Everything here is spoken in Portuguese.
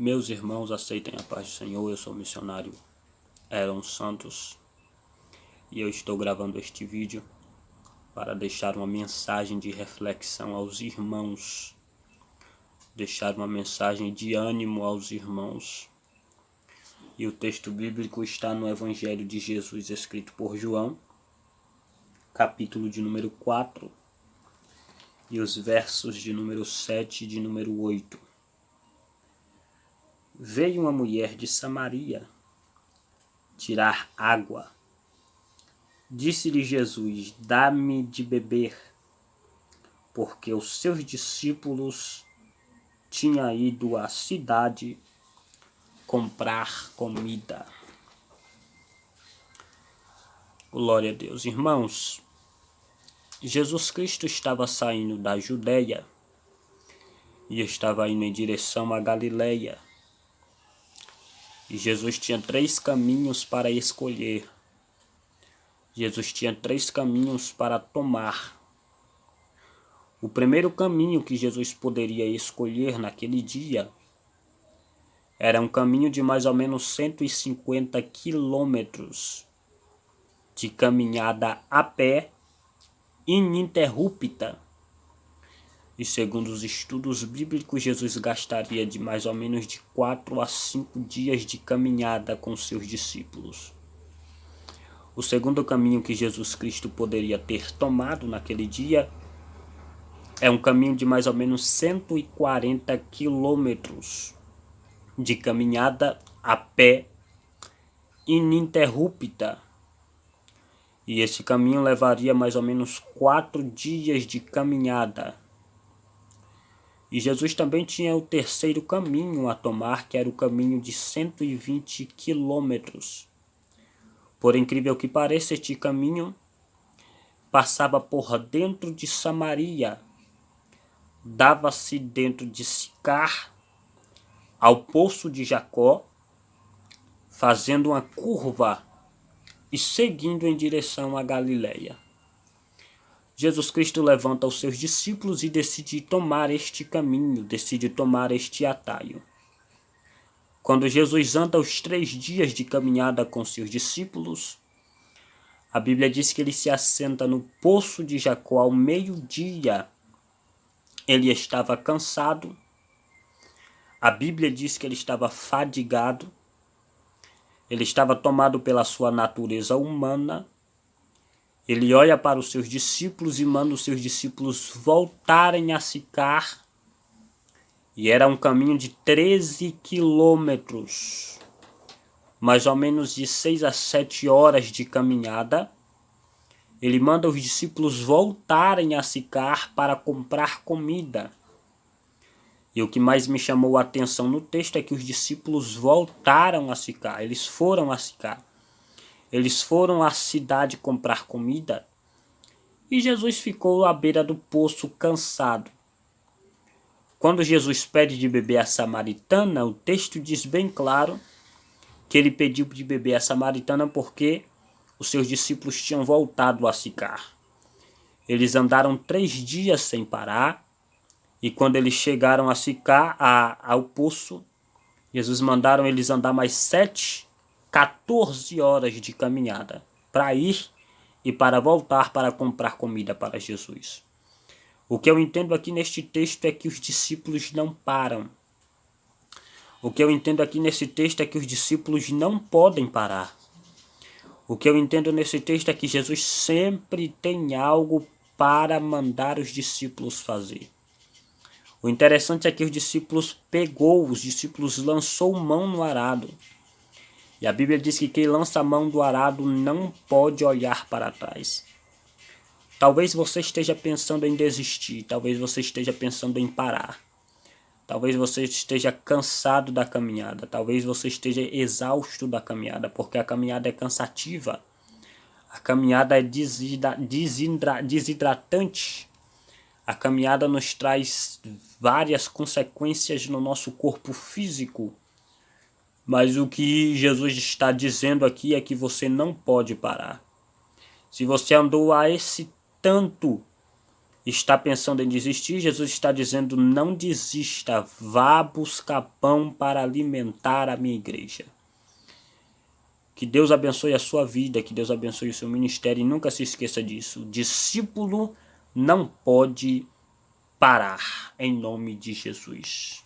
Meus irmãos, aceitem a paz do Senhor. Eu sou o missionário Aaron Santos e eu estou gravando este vídeo para deixar uma mensagem de reflexão aos irmãos, deixar uma mensagem de ânimo aos irmãos. E o texto bíblico está no Evangelho de Jesus, escrito por João, capítulo de número 4, e os versos de número 7 e de número 8. Veio uma mulher de Samaria tirar água. Disse-lhe Jesus: dá-me de beber, porque os seus discípulos tinham ido à cidade comprar comida. Glória a Deus. Irmãos, Jesus Cristo estava saindo da Judeia e estava indo em direção à Galileia. E Jesus tinha 3 caminhos para escolher. Jesus tinha 3 caminhos para tomar. O primeiro caminho que Jesus poderia escolher naquele dia era um caminho de mais ou menos 150 quilômetros de caminhada a pé, ininterrupta. E segundo os estudos bíblicos, Jesus gastaria de mais ou menos de 4 a 5 dias de caminhada com seus discípulos. O segundo caminho que Jesus Cristo poderia ter tomado naquele dia é um caminho de mais ou menos 140 quilômetros de caminhada a pé, ininterrupta. E esse caminho levaria mais ou menos 4 dias de caminhada. E Jesus também tinha o terceiro caminho a tomar, que era o caminho de 120 quilômetros. Por incrível que pareça, este caminho passava por dentro de Samaria, dava-se dentro de Sicar, ao poço de Jacó, fazendo uma curva e seguindo em direção à Galileia. Jesus Cristo levanta os seus discípulos e decide tomar este caminho, decide tomar este atalho. Quando Jesus anda os 3 dias de caminhada com seus discípulos, a Bíblia diz que ele se assenta no poço de Jacó ao meio-dia. Ele estava cansado. A Bíblia diz que ele estava fadigado. Ele estava tomado pela sua natureza humana. Ele olha para os seus discípulos e manda os seus discípulos voltarem a Sicar. E era um caminho de 13 quilômetros, mais ou menos de 6 a 7 horas de caminhada. Ele manda os discípulos voltarem a Sicar para comprar comida. E o que mais me chamou a atenção no texto é que os discípulos voltaram a Sicar, eles foram a Sicar. Eles foram à cidade comprar comida e Jesus ficou à beira do poço cansado. Quando Jesus pede de beber a samaritana, o texto diz bem claro que ele pediu de beber a samaritana porque os seus discípulos tinham voltado a Sicar. Eles andaram 3 dias sem parar e quando eles chegaram a Sicar, ao poço, Jesus mandaram eles andar mais 14 horas de caminhada para ir e para voltar para comprar comida para Jesus. O que eu entendo aqui neste texto é que os discípulos não param. O que eu entendo aqui nesse texto é que os discípulos não podem parar. O que eu entendo nesse texto é que Jesus sempre tem algo para mandar os discípulos fazer. O interessante é que os discípulos lançou mão no arado. E a Bíblia diz que quem lança a mão do arado não pode olhar para trás. Talvez você esteja pensando em desistir, talvez você esteja pensando em parar. Talvez você esteja cansado da caminhada, talvez você esteja exausto da caminhada, porque a caminhada é cansativa. A caminhada é desidratante. A caminhada nos traz várias consequências no nosso corpo físico. Mas o que Jesus está dizendo aqui é que você não pode parar. Se você andou a esse tanto está pensando em desistir, Jesus está dizendo: não desista, vá buscar pão para alimentar a minha igreja. Que Deus abençoe a sua vida, que Deus abençoe o seu ministério, e nunca se esqueça disso. O discípulo não pode parar, em nome de Jesus.